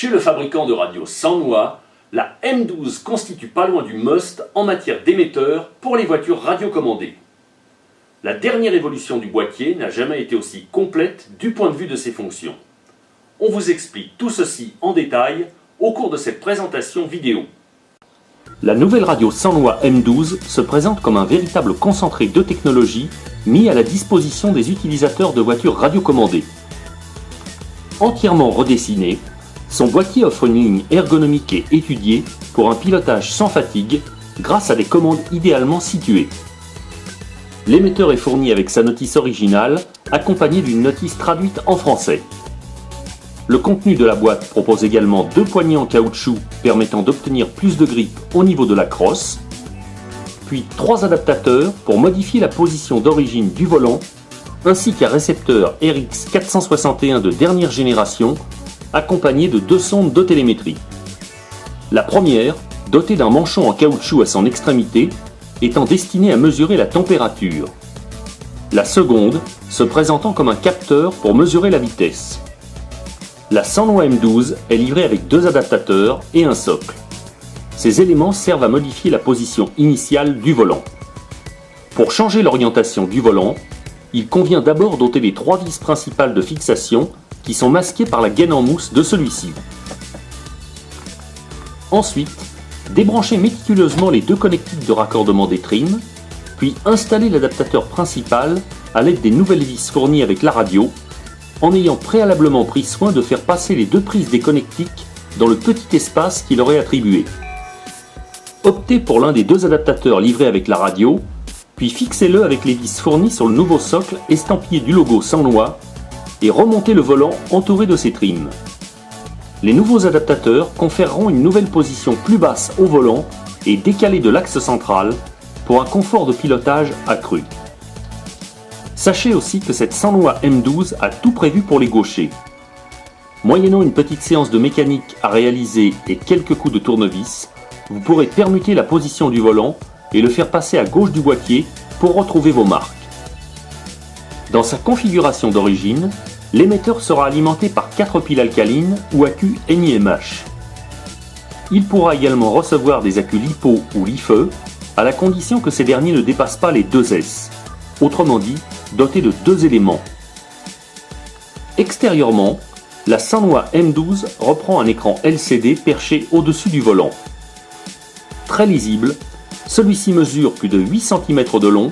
Chez le fabricant de radios Sanwa, la M12 constitue pas loin du must en matière d'émetteur pour les voitures radiocommandées. La dernière évolution du boîtier n'a jamais été aussi complète du point de vue de ses fonctions. On vous explique tout ceci en détail au cours de cette présentation vidéo. La nouvelle radio Sanwa M12 se présente comme un véritable concentré de technologie mis à la disposition des utilisateurs de voitures radiocommandées. Entièrement redessiné, son boîtier offre une ligne ergonomique et étudiée pour un pilotage sans fatigue grâce à des commandes idéalement situées. L'émetteur est fourni avec sa notice originale, accompagnée d'une notice traduite en français. Le contenu de la boîte propose également 2 poignées en caoutchouc permettant d'obtenir plus de grip au niveau de la crosse, puis 3 adaptateurs pour modifier la position d'origine du volant, ainsi qu'un récepteur RX461 de dernière génération, accompagné de 2 sondes de télémétrie. La première, dotée d'un manchon en caoutchouc à son extrémité, étant destinée à mesurer la température. La seconde, se présentant comme un capteur pour mesurer la vitesse. La Sanwa M12 est livrée avec 2 adaptateurs et un socle. Ces éléments servent à modifier la position initiale du volant. Pour changer l'orientation du volant, il convient d'abord d'ôter les 3 vis principales de fixation qui sont masquées par la gaine en mousse de celui-ci. Ensuite, débranchez méticuleusement les 2 connectiques de raccordement des trims, puis installez l'adaptateur principal à l'aide des nouvelles vis fournies avec la radio, en ayant préalablement pris soin de faire passer les 2 prises des connectiques dans le petit espace qui leur est attribué. Optez pour l'un des 2 adaptateurs livrés avec la radio, puis fixez-le avec les vis fournies sur le nouveau socle estampillé du logo Sanwa et remontez le volant entouré de ses trims. Les nouveaux adaptateurs conféreront une nouvelle position plus basse au volant et décalée de l'axe central pour un confort de pilotage accru. Sachez aussi que cette Sanwa M12 a tout prévu pour les gauchers. Moyennant une petite séance de mécanique à réaliser et quelques coups de tournevis, vous pourrez permuter la position du volant et le faire passer à gauche du boîtier pour retrouver vos marques. Dans sa configuration d'origine, l'émetteur sera alimenté par 4 piles alcalines ou accus NiMH. Il pourra également recevoir des accus LiPo ou LiFe, à la condition que ces derniers ne dépassent pas les 2 S, autrement dit, dotés de 2 éléments. Extérieurement, la Sanwa M12 reprend un écran LCD perché au-dessus du volant. Très lisible, celui-ci mesure plus de 8 cm de long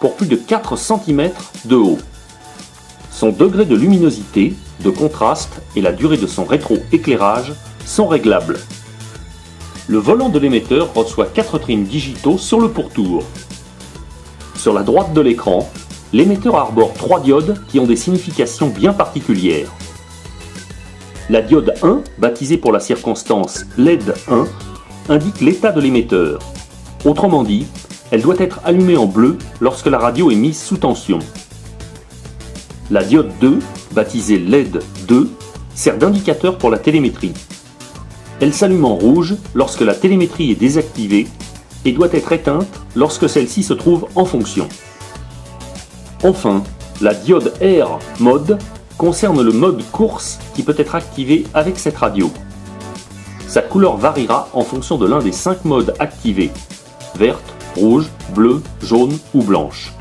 pour plus de 4 cm de haut. Son degré de luminosité, de contraste et la durée de son rétro-éclairage sont réglables. Le volant de l'émetteur reçoit 4 trims digitaux sur le pourtour. Sur la droite de l'écran, l'émetteur arbore 3 diodes qui ont des significations bien particulières. La diode 1, baptisée pour la circonstance LED 1, indique l'état de l'émetteur. Autrement dit, elle doit être allumée en bleu lorsque la radio est mise sous tension. La diode 2, baptisée LED 2, sert d'indicateur pour la télémétrie. Elle s'allume en rouge lorsque la télémétrie est désactivée et doit être éteinte lorsque celle-ci se trouve en fonction. Enfin, la diode R mode concerne le mode course qui peut être activé avec cette radio. Sa couleur variera en fonction de l'un des 5 modes activés, verte, rouge, bleue, jaune ou blanche.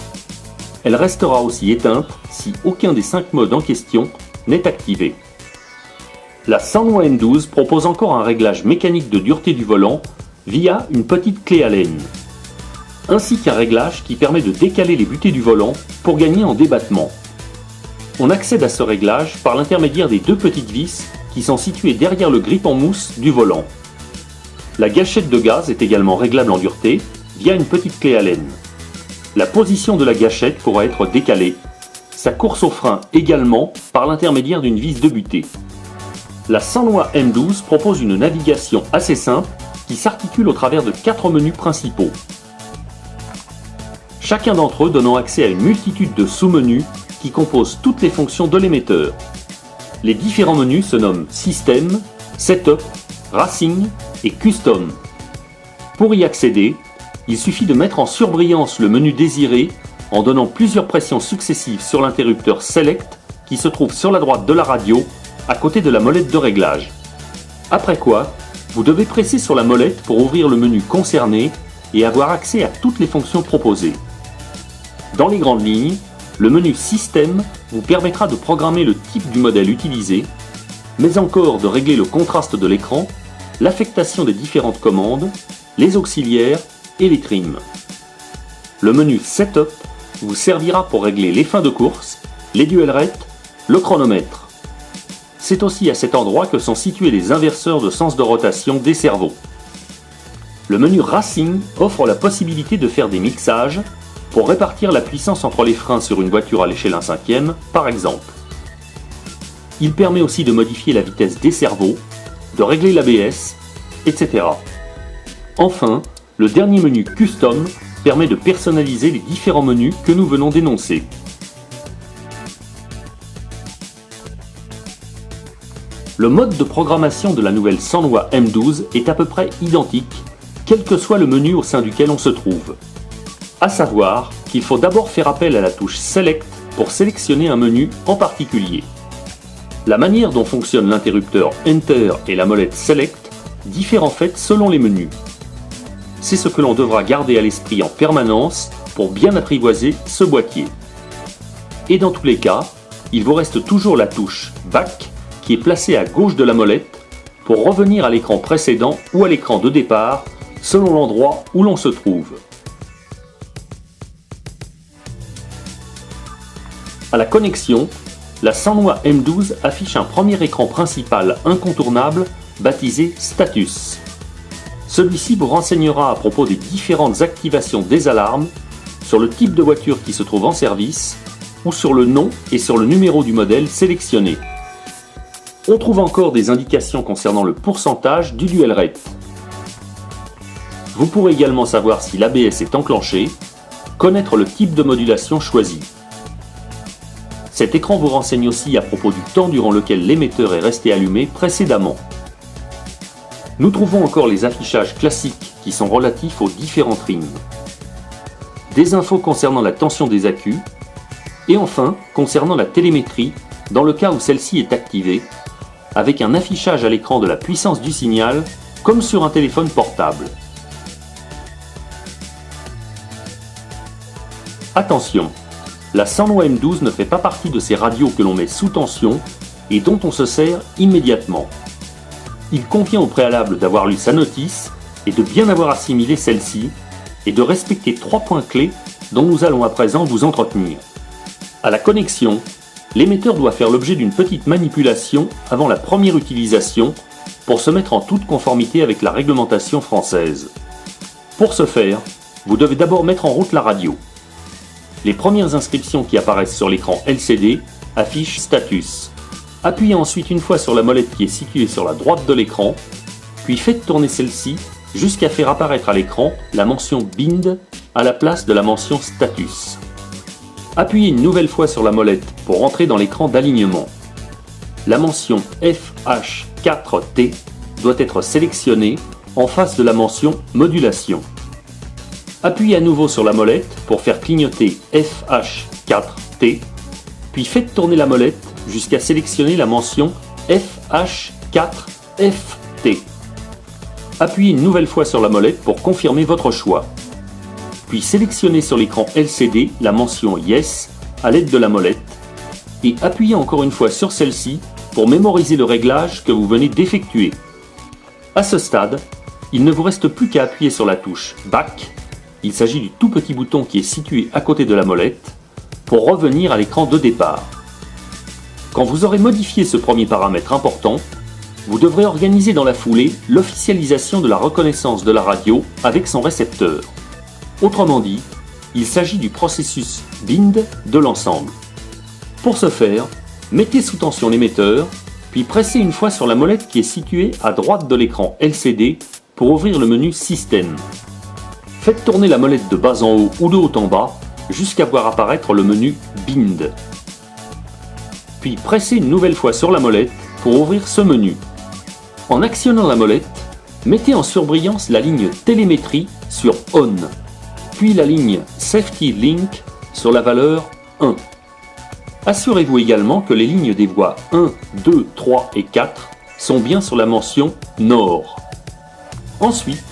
Elle restera aussi éteinte si aucun des 5 modes en question n'est activé. La Sanwa M12 propose encore un réglage mécanique de dureté du volant via une petite clé Allen, ainsi qu'un réglage qui permet de décaler les butées du volant pour gagner en débattement. On accède à ce réglage par l'intermédiaire des 2 petites vis qui sont situées derrière le grip en mousse du volant. La gâchette de gaz est également réglable en dureté via une petite clé Allen. La position de la gâchette pourra être décalée, sa course au frein également par l'intermédiaire d'une vis de butée. La Sanwa M12 propose une navigation assez simple qui s'articule au travers de 4 menus principaux. Chacun d'entre eux donnant accès à une multitude de sous-menus qui composent toutes les fonctions de l'émetteur. Les différents menus se nomment System, Setup, Racing et Custom. Pour y accéder, il suffit de mettre en surbrillance le menu désiré en donnant plusieurs pressions successives sur l'interrupteur Select qui se trouve sur la droite de la radio à côté de la molette de réglage. Après quoi, vous devez presser sur la molette pour ouvrir le menu concerné et avoir accès à toutes les fonctions proposées. Dans les grandes lignes, le menu Système vous permettra de programmer le type du modèle utilisé, mais encore de régler le contraste de l'écran, l'affectation des différentes commandes, les auxiliaires et les trims. Le menu Setup vous servira pour régler les fins de course, les dual rates, le chronomètre. C'est aussi à cet endroit que sont situés les inverseurs de sens de rotation des cerveaux. Le menu Racing offre la possibilité de faire des mixages pour répartir la puissance entre les freins sur une voiture à l'échelle 1/5, par exemple. Il permet aussi de modifier la vitesse des cerveaux, de régler l'ABS, etc. Enfin, le dernier menu Custom permet de personnaliser les différents menus que nous venons d'énoncer. Le mode de programmation de la nouvelle Sanwa M12 est à peu près identique, quel que soit le menu au sein duquel on se trouve. À savoir qu'il faut d'abord faire appel à la touche Select pour sélectionner un menu en particulier. La manière dont fonctionne l'interrupteur Enter et la molette Select diffère en fait selon les menus. C'est ce que l'on devra garder à l'esprit en permanence pour bien apprivoiser ce boîtier. Et dans tous les cas, il vous reste toujours la touche Back qui est placée à gauche de la molette pour revenir à l'écran précédent ou à l'écran de départ selon l'endroit où l'on se trouve. À la connexion, la Sanwa M12 affiche un premier écran principal incontournable baptisé Status. Celui-ci vous renseignera à propos des différentes activations des alarmes, sur le type de voiture qui se trouve en service, ou sur le nom et sur le numéro du modèle sélectionné. On trouve encore des indications concernant le pourcentage du dual rate. Vous pourrez également savoir si l'ABS est enclenché, connaître le type de modulation choisi. Cet écran vous renseigne aussi à propos du temps durant lequel l'émetteur est resté allumé précédemment. Nous trouvons encore les affichages classiques qui sont relatifs aux différents trims. Des infos concernant la tension des accus, et enfin concernant la télémétrie dans le cas où celle-ci est activée, avec un affichage à l'écran de la puissance du signal comme sur un téléphone portable. Attention, la Sanwa M12 ne fait pas partie de ces radios que l'on met sous tension et dont on se sert immédiatement. Il convient au préalable d'avoir lu sa notice et de bien avoir assimilé celle-ci et de respecter 3 points clés dont nous allons à présent vous entretenir. À la connexion, l'émetteur doit faire l'objet d'une petite manipulation avant la première utilisation pour se mettre en toute conformité avec la réglementation française. Pour ce faire, vous devez d'abord mettre en route la radio. Les premières inscriptions qui apparaissent sur l'écran LCD affichent Status. Appuyez ensuite une fois sur la molette qui est située sur la droite de l'écran, puis faites tourner celle-ci jusqu'à faire apparaître à l'écran la mention Bind à la place de la mention Status. Appuyez une nouvelle fois sur la molette pour entrer dans l'écran d'alignement. La mention FH4T doit être sélectionnée en face de la mention Modulation. Appuyez à nouveau sur la molette pour faire clignoter FH4T, puis faites tourner la molette jusqu'à sélectionner la mention FH4FT. Appuyez une nouvelle fois sur la molette pour confirmer votre choix. Puis sélectionnez sur l'écran LCD la mention Yes à l'aide de la molette et appuyez encore une fois sur celle-ci pour mémoriser le réglage que vous venez d'effectuer. À ce stade, il ne vous reste plus qu'à appuyer sur la touche Back. Il s'agit du tout petit bouton qui est situé à côté de la molette pour revenir à l'écran de départ. Quand vous aurez modifié ce premier paramètre important, vous devrez organiser dans la foulée l'officialisation de la reconnaissance de la radio avec son récepteur. Autrement dit, il s'agit du processus Bind de l'ensemble. Pour ce faire, mettez sous tension l'émetteur, puis pressez une fois sur la molette qui est située à droite de l'écran LCD pour ouvrir le menu Système. Faites tourner la molette de bas en haut ou de haut en bas jusqu'à voir apparaître le menu Bind. Puis pressez une nouvelle fois sur la molette pour ouvrir ce menu. En actionnant la molette, mettez en surbrillance la ligne Télémétrie sur On, puis la ligne Safety Link sur la valeur 1. Assurez-vous également que les lignes des voies 1, 2, 3 et 4 sont bien sur la mention Nord. Ensuite,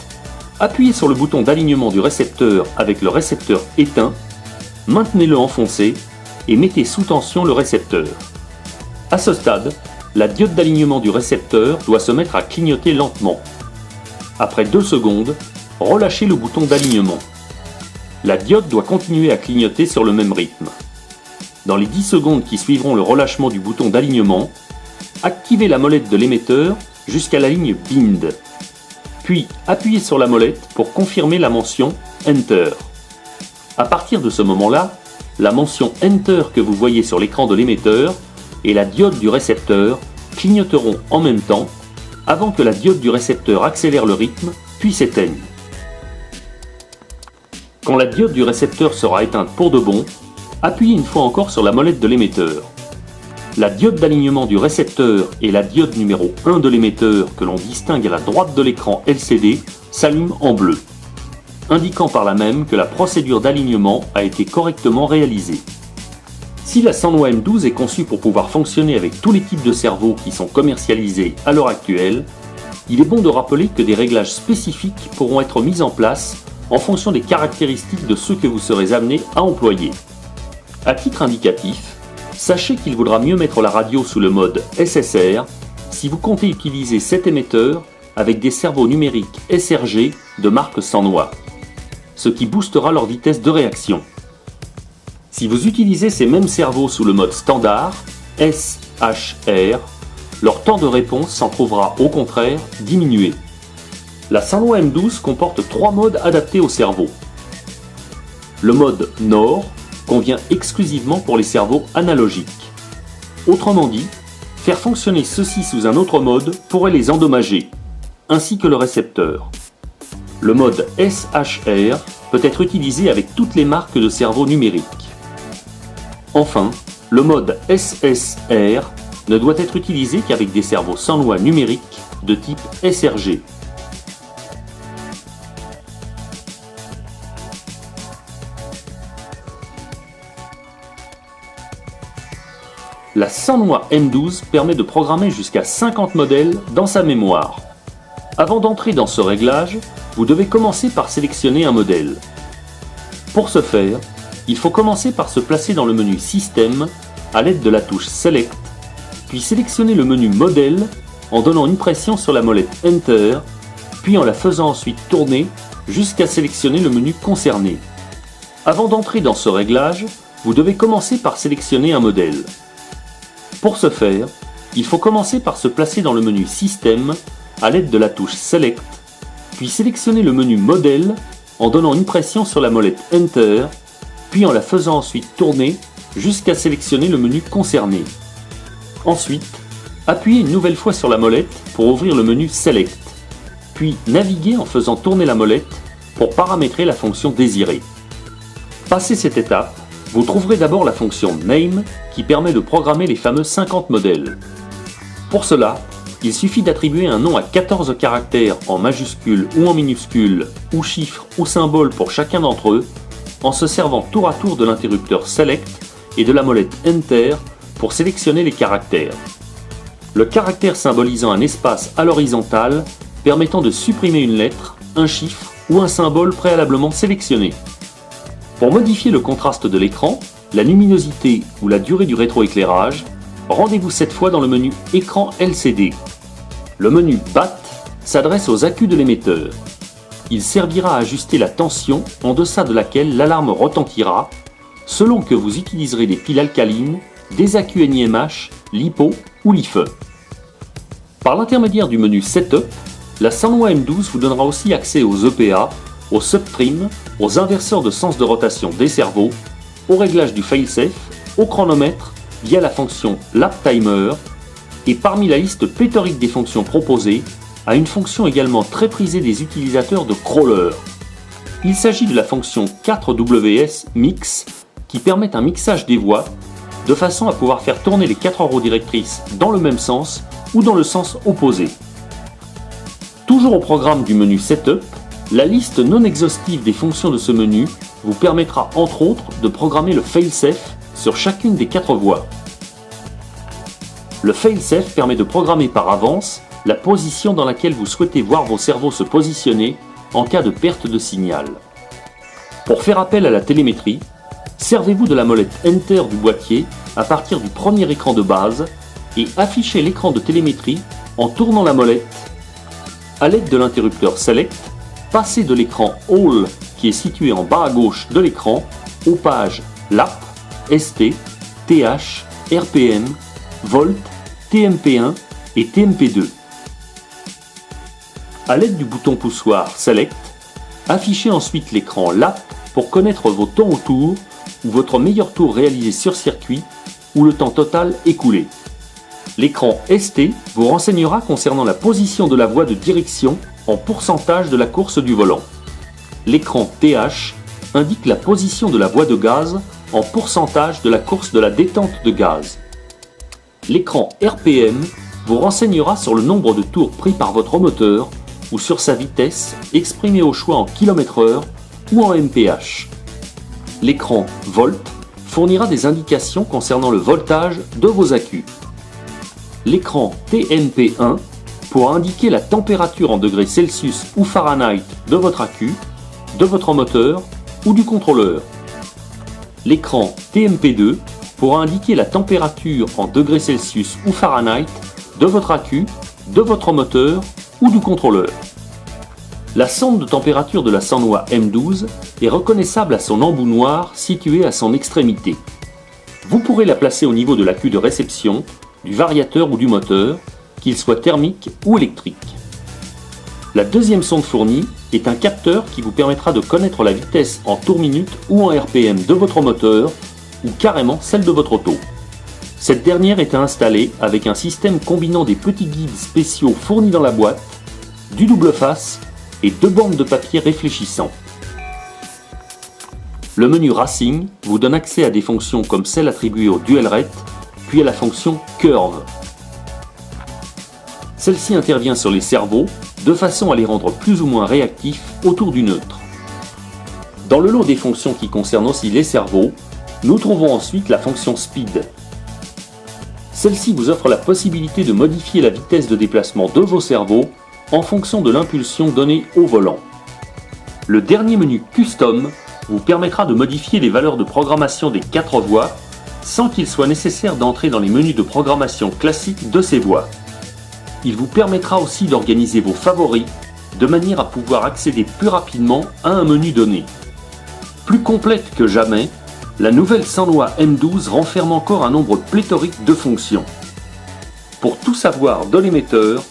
appuyez sur le bouton d'alignement du récepteur avec le récepteur éteint, maintenez-le enfoncé et mettez sous tension le récepteur. À ce stade, la diode d'alignement du récepteur doit se mettre à clignoter lentement. Après 2 secondes, relâchez le bouton d'alignement. La diode doit continuer à clignoter sur le même rythme. Dans les 10 secondes qui suivront le relâchement du bouton d'alignement, activez la molette de l'émetteur jusqu'à la ligne Bind. Puis appuyez sur la molette pour confirmer la mention Enter. À partir de ce moment-là, la mention Enter que vous voyez sur l'écran de l'émetteur et la diode du récepteur clignoteront en même temps avant que la diode du récepteur accélère le rythme puis s'éteigne. Quand la diode du récepteur sera éteinte pour de bon, appuyez une fois encore sur la molette de l'émetteur. La diode d'alignement du récepteur et la diode numéro 1 de l'émetteur que l'on distingue à la droite de l'écran LCD s'allument en bleu, indiquant par là même que la procédure d'alignement a été correctement réalisée. Si la Sanwa M12 est conçue pour pouvoir fonctionner avec tous les types de cerveaux qui sont commercialisés à l'heure actuelle, il est bon de rappeler que des réglages spécifiques pourront être mis en place en fonction des caractéristiques de ceux que vous serez amené à employer. À titre indicatif, sachez qu'il vaudra mieux mettre la radio sous le mode SSR si vous comptez utiliser cet émetteur avec des cerveaux numériques SRG de marque Sanwa, ce qui boostera leur vitesse de réaction. Si vous utilisez ces mêmes cerveaux sous le mode standard, SHR, leur temps de réponse s'en trouvera au contraire diminué. La Sanwa M12 comporte 3 modes adaptés au cerveau. Le mode Nord convient exclusivement pour les cerveaux analogiques. Autrement dit, faire fonctionner ceux-ci sous un autre mode pourrait les endommager, ainsi que le récepteur. Le mode SHR peut être utilisé avec toutes les marques de cerveaux numériques. Enfin, le mode SSR ne doit être utilisé qu'avec des cerveaux Sanwa numériques de type SRG. La Sanwa M12 permet de programmer jusqu'à 50 modèles dans sa mémoire. Avant d'entrer dans ce réglage, vous devez commencer par sélectionner un modèle. Pour ce faire, il faut commencer par se placer dans le menu Système à l'aide de la touche Select, puis sélectionner le menu Modèle en donnant une pression sur la molette Enter, puis en la faisant ensuite tourner jusqu'à sélectionner le menu concerné. Avant d'entrer dans ce réglage, vous devez commencer par sélectionner un modèle. Pour ce faire, il faut commencer par se placer dans le menu Système à l'aide de la touche Select, puis sélectionner le menu Modèle en donnant une pression sur la molette Enter, puis en la faisant ensuite tourner jusqu'à sélectionner le menu concerné. Ensuite, appuyez une nouvelle fois sur la molette pour ouvrir le menu Select, puis naviguez en faisant tourner la molette pour paramétrer la fonction désirée. Passé cette étape, vous trouverez d'abord la fonction Name qui permet de programmer les fameux 50 modèles. Pour cela, il suffit d'attribuer un nom à 14 caractères en majuscules ou en minuscules, ou chiffres ou symboles pour chacun d'entre eux, en se servant tour à tour de l'interrupteur Select et de la molette Enter pour sélectionner les caractères. Le caractère symbolisant un espace à l'horizontale permettant de supprimer une lettre, un chiffre ou un symbole préalablement sélectionné. Pour modifier le contraste de l'écran, la luminosité ou la durée du rétroéclairage, rendez-vous cette fois dans le menu Écran LCD. Le menu BAT s'adresse aux accus de l'émetteur. Il servira à ajuster la tension en deçà de laquelle l'alarme retentira, selon que vous utiliserez des piles alcalines, des accus NiMH, LiPo ou LiFe. Par l'intermédiaire du menu Setup, la Sanwa M12 vous donnera aussi accès aux EPA, aux subtrims, aux inverseurs de sens de rotation des cerveaux, au réglage du failsafe, au chronomètre via la fonction Lap Timer et parmi la liste pléthorique des fonctions proposées, à une fonction également très prisée des utilisateurs de crawler. Il s'agit de la fonction 4WS Mix qui permet un mixage des voix de façon à pouvoir faire tourner les 4 roues directrices dans le même sens ou dans le sens opposé. Toujours au programme du menu Setup, la liste non exhaustive des fonctions de ce menu vous permettra entre autres de programmer le failsafe sur chacune des 4 voies. Le fail-safe permet de programmer par avance la position dans laquelle vous souhaitez voir vos cerveaux se positionner en cas de perte de signal. Pour faire appel à la télémétrie, servez-vous de la molette Enter du boîtier à partir du premier écran de base et affichez l'écran de télémétrie en tournant la molette. À l'aide de l'interrupteur Select, passez de l'écran All qui est situé en bas à gauche de l'écran aux pages LAP, ST, TH, RPM, Volt, TMP1 et TMP2. À l'aide du bouton poussoir Select, affichez ensuite l'écran LAP pour connaître vos temps au tour ou votre meilleur tour réalisé sur circuit ou le temps total écoulé. L'écran ST vous renseignera concernant la position de la voie de direction en pourcentage de la course du volant. L'écran TH indique la position de la voie de gaz en pourcentage de la course de la détente de gaz. L'écran RPM vous renseignera sur le nombre de tours pris par votre moteur ou sur sa vitesse exprimée au choix en km/h ou en mph. L'écran Volt fournira des indications concernant le voltage de vos accus. L'écran TMP1 pourra indiquer la température en degrés Celsius ou Fahrenheit de votre accu, de votre moteur ou du contrôleur. L'écran TMP2 pourra indiquer la température en degrés Celsius ou Fahrenheit de votre accu, de votre moteur ou du contrôleur. La sonde de température de la Sanwa M12 est reconnaissable à son embout noir situé à son extrémité. Vous pourrez la placer au niveau de l'accu de réception, du variateur ou du moteur, qu'il soit thermique ou électrique. La deuxième sonde fournie est un capteur qui vous permettra de connaître la vitesse en tours minute ou en RPM de votre moteur ou carrément celle de votre auto. Cette dernière est à installer avec un système combinant des petits guides spéciaux fournis dans la boîte, du double face et 2 bandes de papier réfléchissant. Le menu Racing vous donne accès à des fonctions comme celle attribuée au DualRet, puis à la fonction Curve. Celle-ci intervient sur les cerveaux de façon à les rendre plus ou moins réactifs autour du neutre. Dans le lot des fonctions qui concernent aussi les cerveaux, nous trouvons ensuite la fonction Speed. Celle-ci vous offre la possibilité de modifier la vitesse de déplacement de vos cerveaux en fonction de l'impulsion donnée au volant. Le dernier menu Custom vous permettra de modifier les valeurs de programmation des 4 voies sans qu'il soit nécessaire d'entrer dans les menus de programmation classiques de ces voies. Il vous permettra aussi d'organiser vos favoris de manière à pouvoir accéder plus rapidement à un menu donné. Plus complète que jamais, la nouvelle Sanwa M12 renferme encore un nombre pléthorique de fonctions. Pour tout savoir de l'émetteur,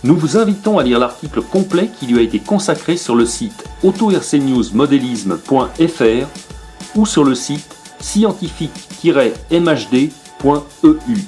nous vous invitons à lire l'article complet qui lui a été consacré sur le site auto-rcnewsmodelisme.fr ou sur le site scientifique-mhd.eu.